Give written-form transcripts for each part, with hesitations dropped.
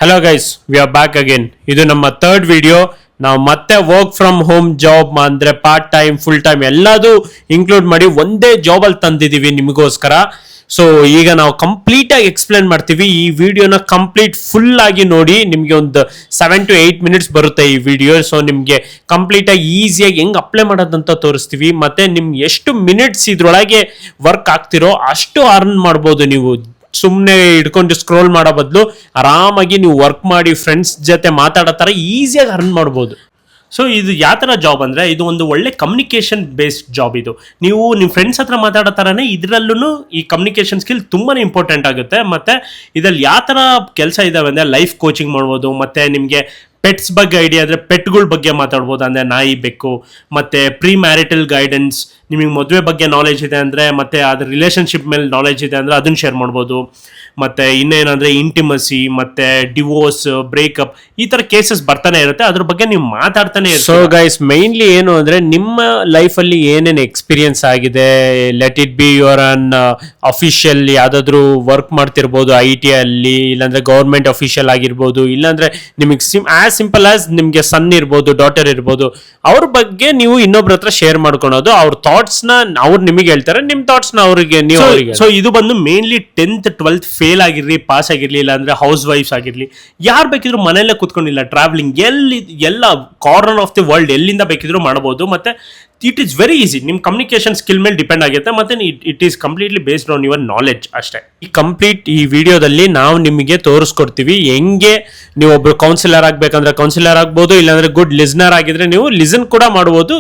Hello guys, we are back again. ಇದು ನಮ್ಮ third video. ನಾವು ಮತ್ತೆ ವರ್ಕ್ ಫ್ರಮ್ ಹೋಮ್ ಜಾಬ್ ಅಂದ್ರೆ ಪಾರ್ಟ್ ಟೈಮ್, ಫುಲ್ ಟೈಮ್ ಎಲ್ಲದೂ ಇನ್ಕ್ಲೂಡ್ ಮಾಡಿ ಒಂದೇ ಜಾಬ್ ಅಲ್ಲಿ ತಂದಿದೀವಿ ನಿಮಗೋಸ್ಕರ. ಸೊ ಈಗ ನಾವು ಕಂಪ್ಲೀಟ್ ಆಗಿ ಎಕ್ಸ್ಪ್ಲೇನ್ ಮಾಡ್ತೀವಿ. ಈ ವಿಡಿಯೋನ ಕಂಪ್ಲೀಟ್ ಫುಲ್ ಆಗಿ ನೋಡಿ. ನಿಮ್ಗೆ ಒಂದು 7 to 8 minutes ಬರುತ್ತೆ ಈ ವಿಡಿಯೋ. ಸೊ ನಿಮ್ಗೆ ಕಂಪ್ಲೀಟ್ ಆಗಿ ಈಸಿಯಾಗಿ ಹೆಂಗ್ ಅಪ್ಲೈ ಮಾಡೋದಂತ ತೋರಿಸ್ತೀವಿ. ಮತ್ತೆ ನಿಮ್ಗೆ ಎಷ್ಟು ಮಿನಿಟ್ಸ್ ಇದ್ರೊಳಗೆ ವರ್ಕ್ ಆಗ್ತಿರೋ ಅಷ್ಟು ಅರ್ನ್ ಮಾಡ್ಬೋದು ನೀವು. ಸುಮ್ಮನೆ ಇಟ್ಕೊಂಡು ಸ್ಕ್ರೋಲ್ ಮಾಡೋ ಬದಲು ಆರಾಮಾಗಿ ನೀವು ವರ್ಕ್ ಮಾಡಿ ಫ್ರೆಂಡ್ಸ್ ಜೊತೆ ಮಾತಾಡೋ ಥರ ಈಸಿಯಾಗಿ ಅರ್ನ್ ಮಾಡ್ಬೋದು. ಸೊ ಇದು ಯಾವ ಥರ ಜಾಬ್ ಅಂದರೆ, ಇದು ಒಂದು ಒಳ್ಳೆ ಕಮ್ಯುನಿಕೇಷನ್ ಬೇಸ್ಡ್ ಜಾಬ್. ಇದು ನೀವು ನಿಮ್ಮ ಫ್ರೆಂಡ್ಸ್ ಹತ್ರ ಮಾತಾಡೋ ಥರನೇ ಇದರಲ್ಲೂ ಈ ಕಮ್ಯುನಿಕೇಷನ್ ಸ್ಕಿಲ್ ತುಂಬಾ ಇಂಪಾರ್ಟೆಂಟ್ ಆಗುತ್ತೆ. ಮತ್ತು ಇದರಲ್ಲಿ ಯಾವ ಥರ ಕೆಲಸ ಇದಾವೆ ಅಂದರೆ, ಲೈಫ್ ಕೋಚಿಂಗ್ ಮಾಡ್ಬೋದು, ಮತ್ತು ನಿಮಗೆ ಪೆಟ್ಸ್ ಬಗ್ಗೆ ಐಡಿಯಾ ಆದರೆ ಪೆಟ್ಗಳ ಬಗ್ಗೆ ಮಾತಾಡ್ಬೋದು, ಅಂದರೆ ನಾಯಿ, ಬೆಕ್ಕು. ಮತ್ತು ಪ್ರೀ ಮ್ಯಾರಿಟಲ್ ಗೈಡೆನ್ಸ್, ನಿಮಗೆ ಮದುವೆ ಬಗ್ಗೆ ನಾಲೆಜ್ ಇದೆ ಅಂದರೆ, ಮತ್ತು ಅದ್ರ ರಿಲೇಷನ್ಶಿಪ್ ಮೇಲೆ ನಾಲೆಜ್ ಇದೆ ಅಂದರೆ ಅದನ್ನು ಶೇರ್ ಮಾಡ್ಬೋದು. ಮತ್ತು ಇನ್ನೇನಂದರೆ ಇಂಟಿಮಸಿ, ಮತ್ತು ಡಿವೋರ್ಸ್, ಬ್ರೇಕಪ್, ಈ ಥರ ಕೇಸಸ್ ಬರ್ತಾನೆ ಇರುತ್ತೆ. ಅದ್ರ ಬಗ್ಗೆ ನೀವು ಮಾತಾಡ್ತಾನೆ ಇರ್ತೀವಿ. ಸೊ ಗೈಸ್, ಮೈನ್ಲಿ ಏನು ಅಂದರೆ, ನಿಮ್ಮ ಲೈಫಲ್ಲಿ ಏನೇನು ಎಕ್ಸ್ಪೀರಿಯನ್ಸ್ ಆಗಿದೆ, let it be your an official ಯಾವುದಾದ್ರೂ ವರ್ಕ್ ಮಾಡ್ತಿರ್ಬೋದು IT ಅಲ್ಲಿ, ಇಲ್ಲಾಂದರೆ ಗೌರ್ಮೆಂಟ್ ಅಫಿಷಿಯಲ್ ಆಗಿರ್ಬೋದು, ಇಲ್ಲಾಂದರೆ ನಿಮಗೆ ಸಿಂಪಲ್ ಆಸ್ ನಿಮಗೆ ಸನ್ ಇರ್ಬೋದು, ಡಾಟರ್ ಇರ್ಬೋದು, ಅವ್ರ ಬಗ್ಗೆ ನೀವು ಇನ್ನೊಬ್ರ ಹತ್ರ ಶೇರ್ ಮಾಡ್ಕೊಳೋದು. ಅವ್ರ ಥಾಟ್ಸ್ನ ಅವ್ರು ನಿಮಗೆ ಹೇಳ್ತಾರೆ, ನಿಮ್ಮ ಥಾಟ್ಸ್ನ ಅವರಿಗೆ ನೀವು ಅವರಿಗೆ. ಸೊ ಇದು ಬಂದು ಮೇನ್ಲಿ 10th 12th ಫೇಲ್ ಆಗಿರಲಿ, ಪಾಸ್ ಆಗಿರಲಿ, ಇಲ್ಲಾಂದ್ರೆ ಹೌಸ್ ವೈಫ್ಸ್ ಆಗಿರಲಿ, ಯಾರು ಬೇಕಿದ್ರು ಮನೆಯಲ್ಲೇ ಕೂತ್ಕೊಂಡಿಲ್ಲ, ಟ್ರಾವೆಲಿಂಗ್ ಎಲ್ಲ ಕಾರ್ನರ್ ಆಫ್ ದಿ ವರ್ಲ್ಡ್ ಎಲ್ಲಿಂದ ಬೇಕಿದ್ರು ಮಾಡಬಹುದು. ಮತ್ತೆ ಇಟ್ ಈಸ್ ವೆರಿ ಈಸಿ. ನಿಮ್ಮ ಕಮ್ಯುನಿಕೇಶನ್ ಸ್ಕಿಲ್ ಮೇಲೆ ಡಿಪೆಂಡ್ ಆಗುತ್ತೆ. ಮತ್ತೆ it is completely based on your knowledge ಅಷ್ಟೇ. ಈ ವಿಡಿಯೋದಲ್ಲಿ ನಾವು ನಿಮಗೆ ತೋರಿಸ್ಕೊಡ್ತೀವಿ ಹೆಂಗೆ ನೀವು ಒಬ್ರು ಕೌನ್ಸಿಲರ್ ಆಗ್ಬೇಕಂದ್ರೆ ಕೌನ್ಸಿಲರ್ ಆಗ್ಬೋದು, ಇಲ್ಲಾಂದ್ರೆ ಗುಡ್ ಲಿಸ್ನರ್ ಆಗಿದ್ರೆ ನೀವು ಲಿಸನ್ ಕೂಡ ಮಾಡ್ಬೋದು,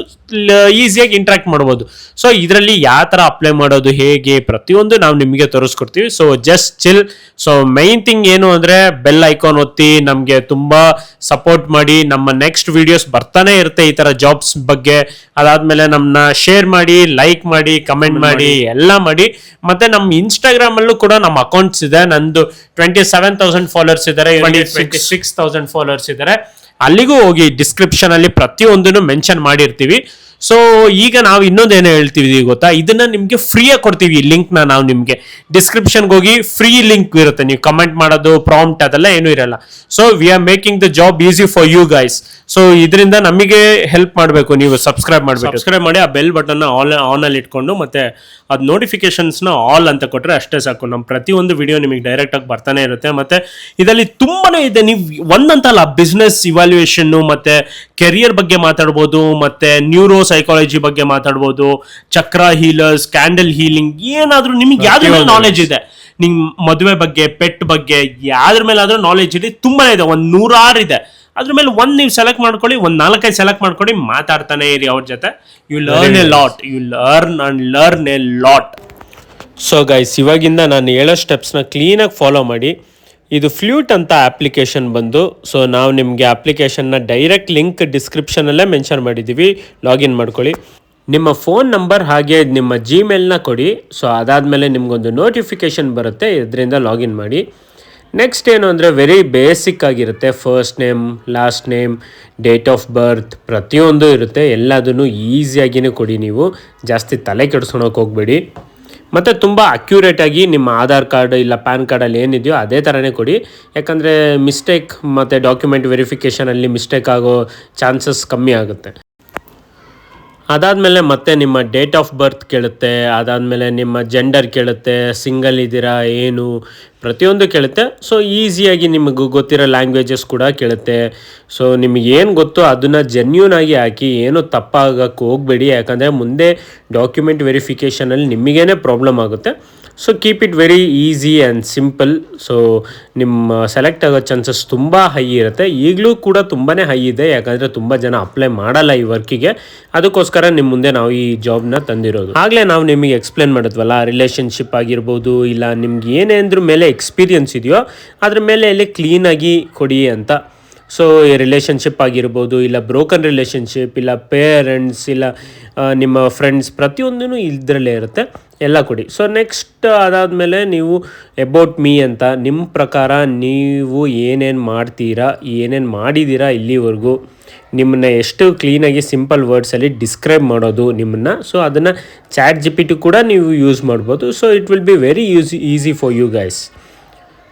ಈಸಿಯಾಗಿ ಇಂಟ್ರಾಕ್ಟ್ ಮಾಡ್ಬೋದು. ಸೊ ಇದರಲ್ಲಿ ಯಾವ ತರ ಅಪ್ಲೈ ಮಾಡೋದು, ಹೇಗೆ, ಪ್ರತಿಯೊಂದು ನಾವು ನಿಮಗೆ ತೋರಿಸ್ಕೊಡ್ತೀವಿ. So just chill. So main thing ಏನು ಅಂದ್ರೆ, ಬೆಲ್ ಐಕಾನ್ ಒತ್ತಿ ನಮಗೆ ತುಂಬಾ ಸಪೋರ್ಟ್ ಮಾಡಿ. ನಮ್ಮ ನೆಕ್ಸ್ಟ್ ವಿಡಿಯೋಸ್ ಬರ್ತಾನೆ ಇರುತ್ತೆ ಈ ತರ ಜಾಬ್ಸ್ ಬಗ್ಗೆ. ಅದಾದ್ಮೇಲೆ ನಮ್ಮನ್ನ ಶೇರ್ ಮಾಡಿ, ಲೈಕ್ ಮಾಡಿ, ಕಮೆಂಟ್ ಮಾಡಿ, ಎಲ್ಲ ಮಾಡಿ. ಮತ್ತೆ ನಮ್ಮ ಇನ್ಸ್ಟಾಗ್ರಾಮ್ ಅಲ್ಲೂ ಕೂಡ ನಮ್ಮ ಅಕೌಂಟ್ಸ್ ಇದೆ. ನಂದು 27,000 ಫಾಲೋವರ್ಸ್ ಇದ್ದಾರೆ, 26,000 ಫಾಲೋವರ್ಸ್ ಇದ್ದಾರೆ. ಅಲ್ಲಿಗೂ ಹೋಗಿ ಡಿಸ್ಕ್ರಿಪ್ಷನ್ ಅಲ್ಲಿ ಪ್ರತಿಯೊಂದನ್ನು ಮೆನ್ಷನ್ ಮಾಡಿರ್ತೀವಿ. ಸೊ ಈಗ ನಾವು ಇನ್ನೊಂದೇನು ಹೇಳ್ತೀವಿ ಗೊತ್ತಾ, ಇದನ್ನ ನಿಮ್ಗೆ ಫ್ರೀಯಾಗಿ ಕೊಡ್ತೀವಿ. ಈ ಲಿಂಕ್ ನಾವು ನಿಮ್ಗೆ ಡಿಸ್ಕ್ರಿಪ್ಷನ್ಗೆ ಹೋಗಿ ಫ್ರೀ ಲಿಂಕ್ ಇರುತ್ತೆ. ನೀವು ಕಮೆಂಟ್ ಮಾಡೋದು, ಪ್ರಾಂಪ್ಟ್ ಅದೆಲ್ಲ ಏನೂ ಇರಲ್ಲ. So we are making the job easy for you guys. So ಇದರಿಂದ ನಮಗೆ ಹೆಲ್ಪ್ ಮಾಡಬೇಕು, ನೀವು ಸಬ್ಸ್ಕ್ರೈಬ್ ಮಾಡಿ ಆ ಬೆಲ್ ಬಟನ್ ಆನ್ ಅಲ್ಲಿ ಇಟ್ಕೊಂಡು, ಮತ್ತೆ ಅದು ನೋಟಿಫಿಕೇಶನ್ಸ್ನ ಆಲ್ ಅಂತ ಕೊಟ್ಟರೆ ಅಷ್ಟೇ ಸಾಕು. ನಮ್ಮ ಪ್ರತಿಯೊಂದು ವಿಡಿಯೋ ನಿಮಗೆ ಡೈರೆಕ್ಟ್ ಆಗಿ ಬರ್ತಾನೆ ಇರುತ್ತೆ. ಮತ್ತೆ ಇದರಲ್ಲಿ ತುಂಬಾನೇ ಇದೆ. ನೀವು ಒಂದಂತಲ್ಲ, ಬಿಸ್ನೆಸ್ ಇವ್ಯಾಲ್ಯೂಯೇಷನ್, ಮತ್ತೆ ಕೆರಿಯರ್ ಬಗ್ಗೆ ಮಾತಾಡ್ಬೋದು, ಮತ್ತೆ ನ್ಯೂರೋ ಸೈಕಾಲಜಿ ಬಗ್ಗೆ ಮಾತಾಡ್ಬೋದು, ಚಕ್ರ ಹೀಲರ್ಸ್, ಕ್ಯಾಂಡಲ್ ಹೀಲಿಂಗ್, ಏನಾದ್ರೂ ನಿಮಗೆ ಯಾವ್ದ್ರ ಮೇಲೆ ನಾಲೆಜ್ ಇದೆ, ನಿಮ್ ಮದುವೆ ಬಗ್ಗೆ, ಪೆಟ್ ಬಗ್ಗೆ, ಯಾವ್ದ್ರ ಮೇಲೆ ಆದ್ರೂ ನಾಲೆಜ್ ಇದೆ, ತುಂಬಾನೇ ಇದೆ. 100 ಇದೆ. ಅದ್ರ ಮೇಲೆ ನೀವು ಸೆಲೆಕ್ಟ್ ಮಾಡ್ಕೊಳ್ಳಿ, 4-5 ಸೆಲೆಕ್ಟ್ ಮಾಡ್ಕೊಳ್ಳಿ, ಮಾತಾಡ್ತಾನೆ ಇರಿ ಅವ್ರ ಜೊತೆ. You learn a lot. So guys, ಇವಾಗಿಂದ ನಾನು ಹೇಳೋ ಸ್ಟೆಪ್ಸ್ನ ಕ್ಲೀನಾಗಿ ಫಾಲೋ ಮಾಡಿ. ಇದು ಫ್ಲೂಟ್ ಅಂತ ಅಪ್ಲಿಕೇಶನ್ ಬಂದು, ಸೊ ನಾವು ನಿಮಗೆ ಅಪ್ಲಿಕೇಶನ್ನ ಡೈರೆಕ್ಟ್ ಲಿಂಕ್ ಡಿಸ್ಕ್ರಿಪ್ಷನಲ್ಲೇ ಮೆನ್ಷನ್ ಮಾಡಿದ್ದೀವಿ. ಲಾಗಿನ್ ಮಾಡ್ಕೊಳ್ಳಿ. ನಿಮ್ಮ ಫೋನ್ ನಂಬರ್ ಹಾಗೆ ನಿಮ್ಮ ಜಿಮೇಲ್ನ ಕೊಡಿ. ಸೊ ಅದಾದಮೇಲೆ ನಿಮಗೊಂದು ನೋಟಿಫಿಕೇಷನ್ ಬರುತ್ತೆ, ಇದರಿಂದ ಲಾಗಿನ್ ಮಾಡಿ. ನೆಕ್ಸ್ಟ್ ಏನು ಅಂದರೆ, ವೆರಿ ಬೇಸಿಕ್ ಆಗಿರುತ್ತೆ. First name, last name, date of birth, ಪ್ರತಿಯೊಂದು ಇರುತ್ತೆ. ಎಲ್ಲದನ್ನು ಈಸಿಯಾಗಿಯೇ ಕೊಡಿ. ನೀವು ಜಾಸ್ತಿ ತಲೆ ಕೆಡಿಸ್ಕೊಳಕ್ಕೆ ಹೋಗಬೇಡಿ. ಮತ್ತು ತುಂಬ ಅಕ್ಯುರೇಟಾಗಿ ನಿಮ್ಮ ಆಧಾರ್ ಕಾರ್ಡ್ ಇಲ್ಲ ಪ್ಯಾನ್ ಕಾರ್ಡಲ್ಲಿ ಏನಿದೆಯೋ ಅದೇ ಥರನೇ ಕೊಡಿ. ಯಾಕಂದರೆ ಮಿಸ್ಟೇಕ್ ಮತ್ತು ಡಾಕ್ಯುಮೆಂಟ್ ವೆರಿಫಿಕೇಷನಲ್ಲಿ ಮಿಸ್ಟೇಕ್ ಆಗೋ ಚಾನ್ಸಸ್ ಕಮ್ಮಿ ಆಗುತ್ತೆ. ಅದಾದಮೇಲೆ ಮತ್ತೆ ನಿಮ್ಮ ಡೇಟ್ ಆಫ್ ಬರ್ತ್ ಕೇಳುತ್ತೆ. ಅದಾದಮೇಲೆ ನಿಮ್ಮ ಜೆಂಡರ್ ಕೇಳುತ್ತೆ, ಸಿಂಗಲ್ ಇದ್ದೀರಾ ಏನು, ಪ್ರತಿಯೊಂದು ಕೇಳುತ್ತೆ. ಸೊ ಈಸಿಯಾಗಿ ನಿಮಗೆ ಗೊತ್ತಿರೋ ಲ್ಯಾಂಗ್ವೇಜಸ್ ಕೂಡ ಕೇಳುತ್ತೆ. ಸೊ ನಿಮಗೆ ಏನು ಗೊತ್ತೋ ಅದನ್ನು ಜೆನ್ಯೂನ್ ಆಗಿ ಹಾಕಿ, ಏನು ತಪ್ಪಾಗಕ್ಕೆ ಹೋಗಬೇಡಿ. ಯಾಕಂದರೆ ಮುಂದೆ ಡಾಕ್ಯುಮೆಂಟ್ ವೆರಿಫಿಕೇಷನಲ್ಲಿ ನಿಮಗೇನೆ ಪ್ರಾಬ್ಲಮ್ ಆಗುತ್ತೆ. So keep it very easy and simple. So ನಿಮ್ಮ ಸೆಲೆಕ್ಟ್ ಆಗೋ ಚಾನ್ಸಸ್ ತುಂಬ ಹೈ ಇರುತ್ತೆ. ಈಗಲೂ ಕೂಡ ತುಂಬಾ ಹೈ ಇದೆ, ಯಾಕಂದರೆ ತುಂಬ ಜನ ಅಪ್ಲೈ ಮಾಡಲ್ಲ ಈ ವರ್ಕಿಗೆ. ಅದಕ್ಕೋಸ್ಕರ ನಿಮ್ಮ ಮುಂದೆ ನಾವು ಈ ಜಾಬ್ನ ತಂದಿರೋದು. ಆಗಲೇ ನಾವು ನಿಮಗೆ ಎಕ್ಸ್ಪ್ಲೇನ್ ಮಾಡಿದ್ವಲ್ಲ, ರಿಲೇಷನ್ಶಿಪ್ ಆಗಿರ್ಬೋದು, ಇಲ್ಲ ನಿಮ್ಗೆ ಏನೇಂದ್ರ ಮೇಲೆ ಎಕ್ಸ್ಪೀರಿಯನ್ಸ್ ಇದೆಯೋ ಅದ್ರ ಮೇಲೆ ಇಲ್ಲಿ ಕ್ಲೀನಾಗಿ ಕೊಡಿ ಅಂತ. ಸೊ ಈ ರಿಲೇಷನ್ಶಿಪ್ ಆಗಿರ್ಬೋದು, ಇಲ್ಲ ಬ್ರೋಕನ್ ರಿಲೇಷನ್ಶಿಪ್, ಇಲ್ಲ ಪೇರೆಂಟ್ಸ್, ಇಲ್ಲ ನಿಮ್ಮ ಫ್ರೆಂಡ್ಸ್, ಪ್ರತಿಯೊಂದೂ ಇದರಲ್ಲೇ ಇರುತ್ತೆ, ಎಲ್ಲ ಕೊಡಿ. ಸೊ ನೆಕ್ಸ್ಟ್ ಅದಾದಮೇಲೆ ನೀವು ಅಬೌಟ್ ಮೀ ಅಂತ, ನಿಮ್ಮ ಪ್ರಕಾರ ನೀವು ಏನೇನು ಮಾಡ್ತೀರಾ, ಏನೇನು ಮಾಡಿದ್ದೀರಾ ಇಲ್ಲಿವರೆಗೂ, ನಿಮ್ಮನ್ನ ಎಷ್ಟು ಕ್ಲೀನಾಗಿ ಸಿಂಪಲ್ ವರ್ಡ್ಸಲ್ಲಿ ಡಿಸ್ಕ್ರೈಬ್ ಮಾಡೋದು ನಿಮ್ಮನ್ನು. ಸೊ ಅದನ್ನು ChatGPT ಕೂಡ ನೀವು ಯೂಸ್ ಮಾಡ್ಬೋದು. So it will be very easy for you guys.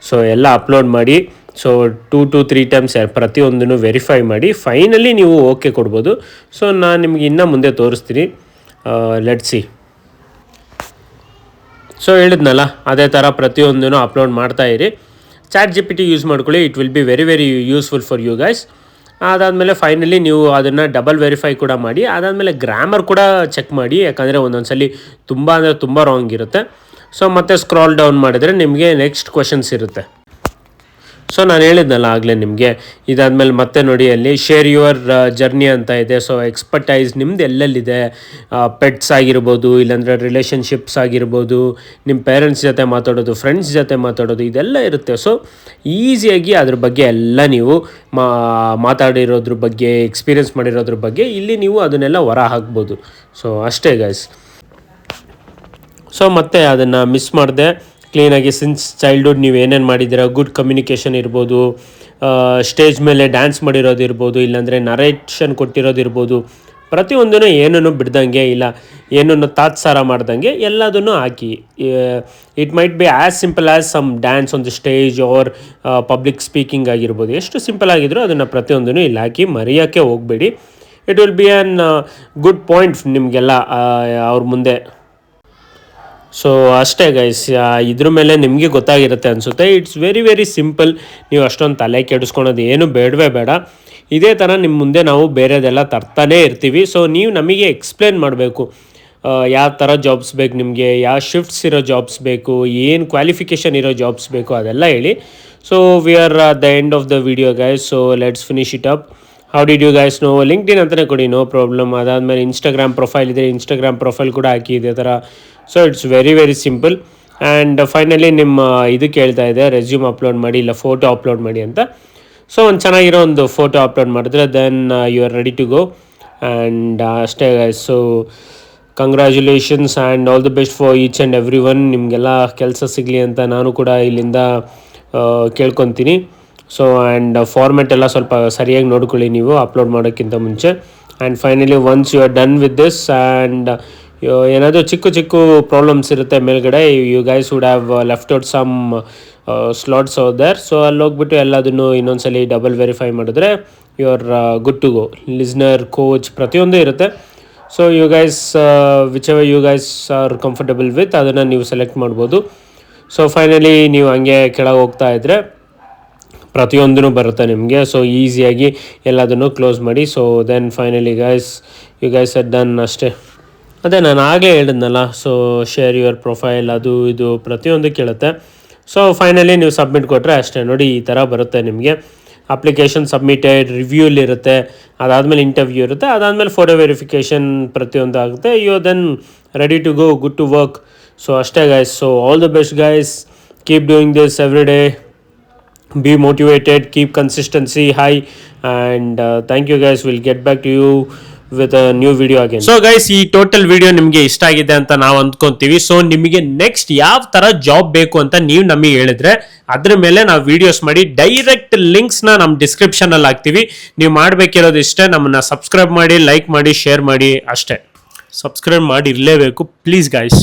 So ಎಲ್ಲ ಅಪ್ಲೋಡ್ ಮಾಡಿ. ಸೊ 2 to 3 ಟೈಮ್ಸ್ ಪ್ರತಿಯೊಂದನ್ನು ವೆರಿಫೈ ಮಾಡಿ ಫೈನಲಿ ನೀವು ಓಕೆ ಕೊಡ್ಬೋದು. ಸೊ ನಾನು ನಿಮಗೆ ಇನ್ನೂ ಮುಂದೆ ತೋರಿಸ್ತೀನಿ. Let's see. ಸೊ ಹೇಳಿದ್ನಲ್ಲ, ಅದೇ ಥರ ಪ್ರತಿಯೊಂದನ್ನು ಅಪ್ಲೋಡ್ ಮಾಡ್ತಾ ಇರಿ. ChatGPT ಯೂಸ್ ಮಾಡ್ಕೊಳ್ಳಿ, it will be very very useful for you guys. ಅದಾದಮೇಲೆ ಫೈನಲಿ ನೀವು ಅದನ್ನು ಡಬಲ್ ವೆರಿಫೈ ಕೂಡ ಮಾಡಿ. ಅದಾದಮೇಲೆ ಗ್ರಾಮರ್ ಕೂಡ ಚೆಕ್ ಮಾಡಿ, ಯಾಕಂದರೆ ಒಂದೊಂದ್ಸಲಿ ತುಂಬ ಅಂದರೆ ತುಂಬ ರಾಂಗ್ ಇರುತ್ತೆ. ಸೊ ಮತ್ತೆ ಸ್ಕ್ರಾಲ್ ಡೌನ್ ಮಾಡಿದರೆ ನಿಮಗೆ ನೆಕ್ಸ್ಟ್ ಕ್ವೆಶನ್ಸ್ ಇರುತ್ತೆ. ಸೊ ನಾನು ಹೇಳಿದ್ನಲ್ಲ ಆಗಲೇ ನಿಮಗೆ. ಇದಾದಮೇಲೆ ಮತ್ತೆ ನೋಡಿ, ಅಲ್ಲಿ ಶೇರ್ ಯುವರ್ ಜರ್ನಿ ಅಂತ ಇದೆ. ಸೊ ಎಕ್ಸ್ಪರ್ಟೈಸ್ ನಿಮ್ದು ಎಲ್ಲೆಲ್ಲಿದೆ, ಪೆಟ್ಸ್ ಆಗಿರ್ಬೋದು, ಇಲ್ಲಾಂದರೆ ರಿಲೇಷನ್ಶಿಪ್ಸ್ ಆಗಿರ್ಬೋದು, ನಿಮ್ಮ ಪೇರೆಂಟ್ಸ್ ಜೊತೆ ಮಾತಾಡೋದು, ಫ್ರೆಂಡ್ಸ್ ಜೊತೆ ಮಾತಾಡೋದು, ಇದೆಲ್ಲ ಇರುತ್ತೆ. ಸೊ ಈಸಿಯಾಗಿ ಅದ್ರ ಬಗ್ಗೆ ಎಲ್ಲ ನೀವು ಮಾತಾಡಿರೋದ್ರ ಬಗ್ಗೆ, ಎಕ್ಸ್ಪೀರಿಯೆನ್ಸ್ ಮಾಡಿರೋದ್ರ ಬಗ್ಗೆ ಇಲ್ಲಿ ನೀವು ಅದನ್ನೆಲ್ಲ ಹೊರ ಹಾಕ್ಬೋದು. ಸೊ ಅಷ್ಟೇ ಗೈಸ್. ಸೊ ಮತ್ತೆ ಅದನ್ನು ಮಿಸ್ ಮಾಡಿದೆ ಕ್ಲೀನಾಗಿ ಸಿನ್ಸ್ ಚೈಲ್ಡ್ಹುಡ್ ನೀವು ಏನೇನು ಮಾಡಿದ್ದೀರಾ, ಗುಡ್ ಕಮ್ಯುನಿಕೇಷನ್ ಇರ್ಬೋದು, ಸ್ಟೇಜ್ ಮೇಲೆ ಡ್ಯಾನ್ಸ್ ಮಾಡಿರೋದಿರ್ಬೋದು, ಇಲ್ಲಾಂದರೆ ನರೇಷನ್ ಕೊಟ್ಟಿರೋದಿರ್ಬೋದು, ಪ್ರತಿಯೊಂದೂ ಏನನ್ನು ಬಿಡ್ದಂಗೆ ಇಲ್ಲ, ಏನನ್ನು ತಾತ್ಸಾರ ಮಾಡ್ದಂಗೆ ಎಲ್ಲದನ್ನು ಹಾಕಿ. It might be as simple as some dance on the stage or public speaking ಆಗಿರ್ಬೋದು. ಎಷ್ಟು ಸಿಂಪಲ್ ಆಗಿದ್ರು ಅದನ್ನು ಪ್ರತಿಯೊಂದನ್ನು ಇಲ್ಲಿ ಹಾಕಿ ಮರೆಯೋಕ್ಕೆ ಹೋಗಬೇಡಿ. It will B on good point ನಿಮಗೆಲ್ಲ ಅವ್ರ ಮುಂದೆ. ಸೊ ಅಷ್ಟೇ ಗೈಸ್, ಇದ್ರ ಮೇಲೆ ನಿಮಗೆ ಗೊತ್ತಾಗಿರುತ್ತೆ ಅನಿಸುತ್ತೆ. It's very very simple. ನೀವು ಅಷ್ಟೊಂದು ತಲೆ ಕೆಡಿಸ್ಕೊಳೋದು ಏನು ಬೇಡವೇ ಬೇಡ. ಇದೇ ಥರ ನಿಮ್ಮ ಮುಂದೆ ನಾವು ಬೇರೆದೆಲ್ಲ ತರ್ತಾನೇ ಇರ್ತೀವಿ. ಸೊ ನೀವು ನಮಗೆ ಎಕ್ಸ್ಪ್ಲೇನ್ ಮಾಡಬೇಕು, ಯಾವ ಥರ ಜಾಬ್ಸ್ ಬೇಕು ನಿಮಗೆ, ಯಾವ ಶಿಫ್ಟ್ಸ್ ಇರೋ ಜಾಬ್ಸ್ ಬೇಕು, ಏನು ಕ್ವಾಲಿಫಿಕೇಷನ್ ಇರೋ ಜಾಬ್ಸ್ ಬೇಕು, ಅದೆಲ್ಲ ಹೇಳಿ. So we are the end of the video guys. So let's finish it up. How did you guys know? LinkedIn ಅಂತಲೇ ಕೊಡಿ, ನೋ ಪ್ರಾಬ್ಲಮ್. ಅದಾದಮೇಲೆ ಇನ್ಸ್ಟಾಗ್ರಾಮ್ ಪ್ರೊಫೈಲ್ ಇದೆ, ಇನ್ಸ್ಟಾಗ್ರಾಮ್ ಪ್ರೊಫೈಲ್ ಕೂಡ ಹಾಕಿ ಇದೇ ಥರ. So it's very very simple. And finally ನಿಮ್ಮ ಇದು ಕೇಳ್ತಾ ಇದೆ, ರೆಸ್ಯೂಮ್ ಅಪ್ಲೋಡ್ ಮಾಡಿ ಇಲ್ಲ ಫೋಟೋ ಅಪ್ಲೋಡ್ ಮಾಡಿ ಅಂತ. ಸೊ ಒಂದು ಚೆನ್ನಾಗಿರೋ ಒಂದು ಫೋಟೋ ಅಪ್ಲೋಡ್ ಮಾಡಿದ್ರೆ then you are ready to go. And ಅಷ್ಟೇ guys. So congratulations and all the best for each and every one. ನಿಮಗೆಲ್ಲ ಕೆಲಸ ಸಿಗಲಿ ಅಂತ ನಾನು ಕೂಡ ಇಲ್ಲಿಂದ ಕೇಳ್ಕೊತೀನಿ. ಸೊ ಆ್ಯಂಡ್ ಫಾರ್ಮೆಟ್ ಎಲ್ಲ ಸ್ವಲ್ಪ ಸರಿಯಾಗಿ ನೋಡ್ಕೊಳ್ಳಿ ನೀವು ಅಪ್ಲೋಡ್ ಮಾಡೋಕ್ಕಿಂತ ಮುಂಚೆ. And finally once you are done with this and ಏನಾದರೂ ಚಿಕ್ಕ ಚಿಕ್ಕ ಪ್ರಾಬ್ಲಮ್ಸ್ ಇರುತ್ತೆ ಮೇಲ್ಗಡೆ, you guys would have left out some slots over there. So ಅಲ್ಲಿ ಹೋಗ್ಬಿಟ್ಟು ಎಲ್ಲದನ್ನು ಇನ್ನೊಂದ್ಸಲಿ ಡಬಲ್ ವೆರಿಫೈ ಮಾಡಿದ್ರೆ you are good to go. Listener, coach ಪ್ರತಿಯೊಂದು ಇರುತ್ತೆ. So you guys which ever you guys are comfortable with ಅದನ್ನು ನೀವು ಸೆಲೆಕ್ಟ್ ಮಾಡ್ಬೋದು. ಸೊ ಫೈನಲಿ ನೀವು ಹಂಗೆ ಕೆಳಗೆ ಹೋಗ್ತಾ ಇದ್ದರೆ ಪ್ರತಿಯೊಂದೂ ಬರುತ್ತೆ ನಿಮಗೆ. ಸೊ ಈಸಿಯಾಗಿ ಎಲ್ಲದನ್ನು ಕ್ಲೋಸ್ ಮಾಡಿ. So then finally guys you guys are done. ಅಷ್ಟೇ, ಅದೇ ನಾನು ಆಗಲೇ ಹೇಳಿದ್ನಲ್ಲ. ಸೊ ಶೇರ್ ಯುವರ್ ಪ್ರೊಫೈಲ್, ಅದು ಇದು ಪ್ರತಿಯೊಂದು ಕೇಳುತ್ತೆ. ಸೊ ಫೈನಲಿ ನೀವು ಸಬ್ಮಿಟ್ ಕೊಟ್ಟರೆ ಅಷ್ಟೇ. ನೋಡಿ ಈ ಥರ ಬರುತ್ತೆ ನಿಮಗೆ. ಅಪ್ಲಿಕೇಶನ್ ಸಬ್ಮಿಟೆಡ್, ರಿವ್ಯೂಲಿರುತ್ತೆ, ಅದಾದಮೇಲೆ ಇಂಟರ್ವ್ಯೂ ಇರುತ್ತೆ, ಅದಾದಮೇಲೆ ಫೋಟೋ ವೆರಿಫಿಕೇಷನ್ ಪ್ರತಿಯೊಂದು ಆಗುತ್ತೆ. You then ready to go, good to work. So ಅಷ್ಟೇ guys. So all the best guys. Keep doing this every day. Be motivated, keep consistency high, and thank you guys. We'll get back to you with a new video again. So guys, ಈ total video ನಿಮಗೆ ಇಷ್ಟ ಆಗಿದೆ ಅಂತ ನಾವು ಅಂದ್ಕೊಂತೀವಿ. So ನಿಮಗೆ next ಯಾವ ತರ job ಬೇಕು ಅಂತ ನೀವು ನಮಗೆ ಹೇಳಿದ್ರೆ ಅದ್ರ ಮೇಲೆ ನಾವು ವಿಡಿಯೋಸ್ ಮಾಡಿ ಡೈರೆಕ್ಟ್ ಲಿಂಕ್ಸ್ನ ನಮ್ಮ ಡಿಸ್ಕ್ರಿಪ್ಷನ್ ಅಲ್ಲಿ ಹಾಕ್ತೀವಿ. ನೀವು ಮಾಡಬೇಕಿರೋದು ಇಷ್ಟೇ, ನಮ್ಮನ್ನ ಸಬ್ಸ್ಕ್ರೈಬ್ ಮಾಡಿ, ಲೈಕ್ ಮಾಡಿ, ಶೇರ್ ಮಾಡಿ. ಅಷ್ಟೇ, ಸಬ್ಸ್ಕ್ರೈಬ್ ಮಾಡಿ ಇರಲೇಬೇಕು ಪ್ಲೀಸ್ ಗೈಸ್.